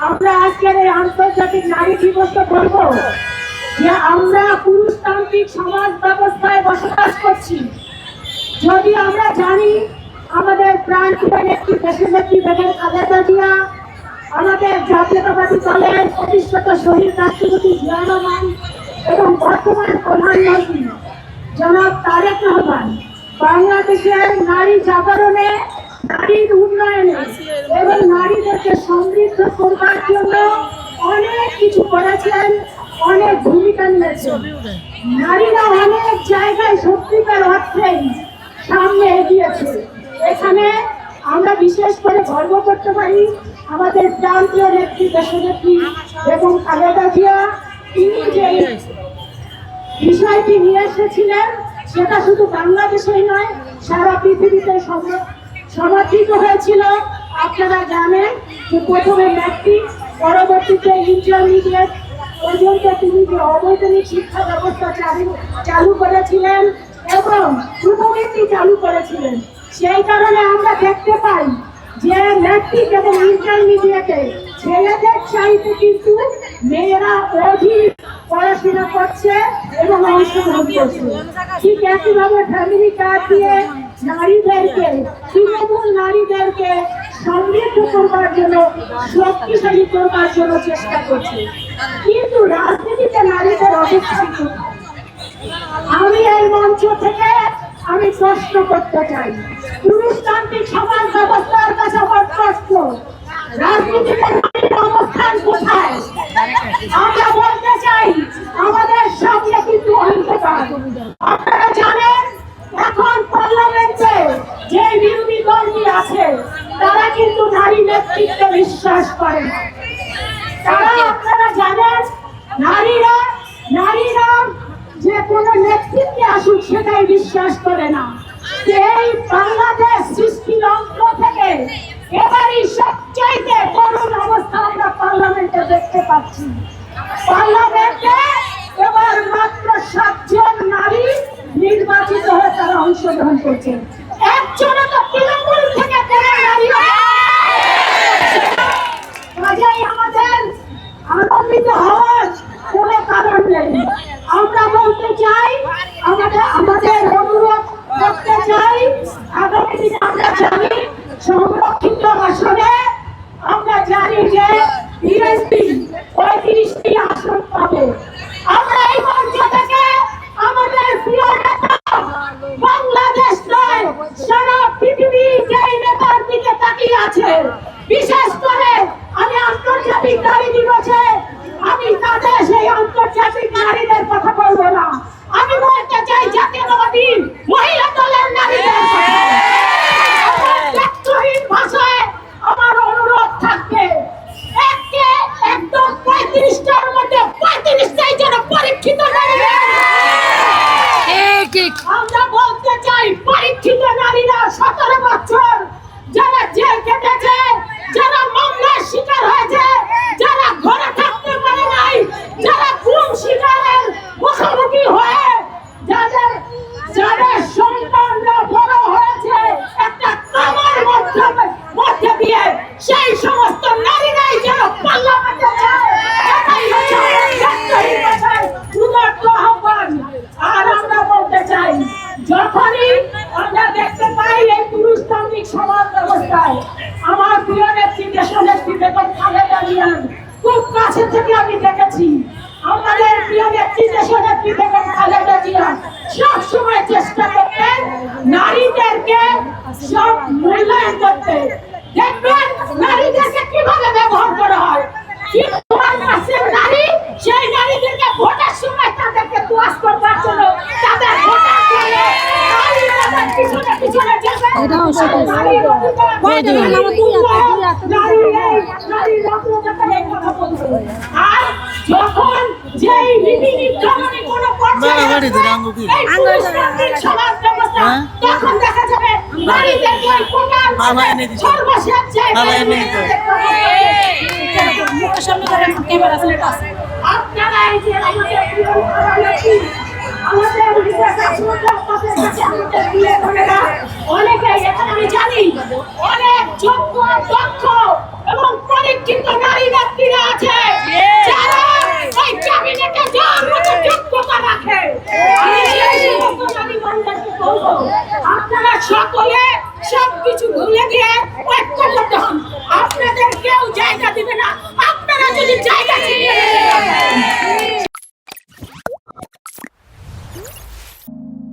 আমরা আজকের এই আন্তর্জাতিক নারী দিবসে বলবো যে আমরা পুরুষতান্ত্রিক সমাজ ব্যবস্থায় বসবাস করছি। যদি আমরা জানি আমাদের প্রাণপ্রিয় নেত্রী দেশনেত্রী বেগম খালেদা জিয়া, আমাদের জাতীয়তাবাদী দলের প্রতিষ্ঠিত শহীদ রাষ্ট্রপতি জিয়া রহমান এবং বর্তমান প্রধানমন্ত্রী জনাব তারেক রহমান বাংলাদেশের নারী জাগরণে, নারীর উন্নয়নে এবং নারীদেরকে সমৃদ্ধ করবার জন্য অনেক কিছু করেছেন, অনেক ভূমিকা নিয়েছেন। নারীরা অনেক জায়গায় সত্যিকার অর্থেই সামনে এগিয়েছে। এখানে আমরা বিশেষ করে গর্ব করতে পারি আমাদের প্রান্তীয় নেত্রী দেশনেত্রী বেগম খালেদা জিয়া। তিনি যে বিষয়টি নিয়ে এসেছিলেন সেটা শুধু বাংলাদেশেই নয়, সারা পৃথিবীতে সমর্থিত হয়েছিল। আপনারা জানেন যে প্রথমে ম্যাট্রিক, পরবর্তীতে ইন্টারমিডিয়েট পর্যন্ত তিনি যে অবৈতনিক শিক্ষা ব্যবস্থা চালু করেছিলেন এবং শুভবৃত্তি চালু করেছিলেন। সেই কারণে আমরা দেখতে পাই যে ম্যাট্রিক এবং ইন্টারমিডিয়েটে ছেলেদের চাইতে কিন্তু মেয়েরা অধিক পড়াশোনা করছে এবং অংশগ্রহণ করছে। ঠিক একইভাবে ফ্যামিলি কার্ড দিয়ে নারীদেরকে, তৃণমূল নারীদেরকে সমৃদ্ধ করবার জন্য, শক্তিশালী করবার জন্য চেষ্টা করছে। কিন্তু রাজনীতিতে নারীদের অবস্থান কোথায়? আমি এই মঞ্চ থেকে আমি প্রশ্ন করতে চাই, পুরুষতান্ত্রিক সমাজ ব্যবস্থার কাছে আমার প্রশ্ন, রাজনীতিতে নারীর অবস্থান কোথায়? আমরা বলতে চাই আমাদের সামনে কিন্তু অন্ধকার। আপনারা জানেন এখন পার্লামেন্টে যে বিরোধী দলটি আছে তারা কিন্তু নারী নেতৃত্বে বিশ্বাস করে না। তারা, আপনারা জানেন, নারীরা যে কোনো নেতৃত্বে আসুক সেটাই বিশ্বাস করে না। এই বাংলাদেশ সৃষ্টি লগ্ন থেকে এবারই সবচাইতে করুণ অবস্থা আমরা পার্লামেন্টে দেখতে পাচ্ছি। পার্লামেন্টে এবার মাত্র 7 জন নারী নির্বাচিত হয়ে তারা অংশগ্রহণ করছে। একজনও তো তৃণমূল থেকে কোনো নারী কাজেই আমাদের আনন্দিত হওয়ার কোনো কারণ নেই। আমরা বলতে চাই, আমাদের অনুরোধ করতে চাই, আগামী দিনে আমরা জানি সংরক্ষিত আসনে আমরা জানি যে বিএনপি 35টি আসন পাবে। আমরা এই মঞ্চ থেকে আমাদের প্রিয় নেতা, বাংলাদেশ নয় সারা পৃথিবী যেই নেতার দিকে তাকিয়ে আছে, বিশেষ করে আমি আন্তর্জাতিক নারী দিবসে আমি তাদের সেই আন্তর্জাতিক নারীদের কথা বলবো না, আমি বলতে চাই জাতীয়তাবাদী মহিলা দলের নারীদের ভাষায় আমার অনুরোধ থাকবে, একদম 35টার মধ্যে 35টাই যেন পরীক্ষিত নারীরা। আমরা বলতে চাই পরীক্ষিত নারীরা 17 বছর যারা জেল কেটেছে, যারা মামলার শিকার হয়েছে, যারা ঘরে থাকতে পারে নাই, যারা গুম শিকারের মুখোমুখি হয়ে যাদের সন্তানরা বড় হয়েছে একটা কামার মধ্যে দিয়ে, সেই সমস্ত নারীরাই যেন পার্লামেন্টে যায়, এটাই হচ্ছে উদাত্ত আহ্বান। আর আমরা বলতে চাই, যখনই আমরা দেখতে পাই এই পুরুষতান্ত্রিক সমাজ ব্যবস্থায় আমার প্রিয় নেত্রী দেশনেত্রী বেগম খালেদা জিয়ার খুব কাছে থেকে আমি দেখেছি, আমাদের প্রিয় নেত্রী দেশনেত্রী বেগম খালেদা জিয়া সবসময় চেষ্টা করতেন নারীদেরকে সব মূল্যায়ন করতে। দেখবেন নারীদেরকে কিভাবে ব্যবহার করা হয়, নারী সেই নারীদেরকে ভোটের সময় তাদেরকে তোয়াজ করবার জন্য তাদের ভোটার করে পিছনে পিছনে আর যখন যেই নীতি নির্ধারণে কোনো সমাজ ব্যবস্থা, তখন দেখা যাবে নারীদেরকে সর্বশেষ আপনারা এই যে অনেকে এখানে আমি জানি অনেক যোগ্য, দক্ষ এবং পরীক্ষিত নারীরা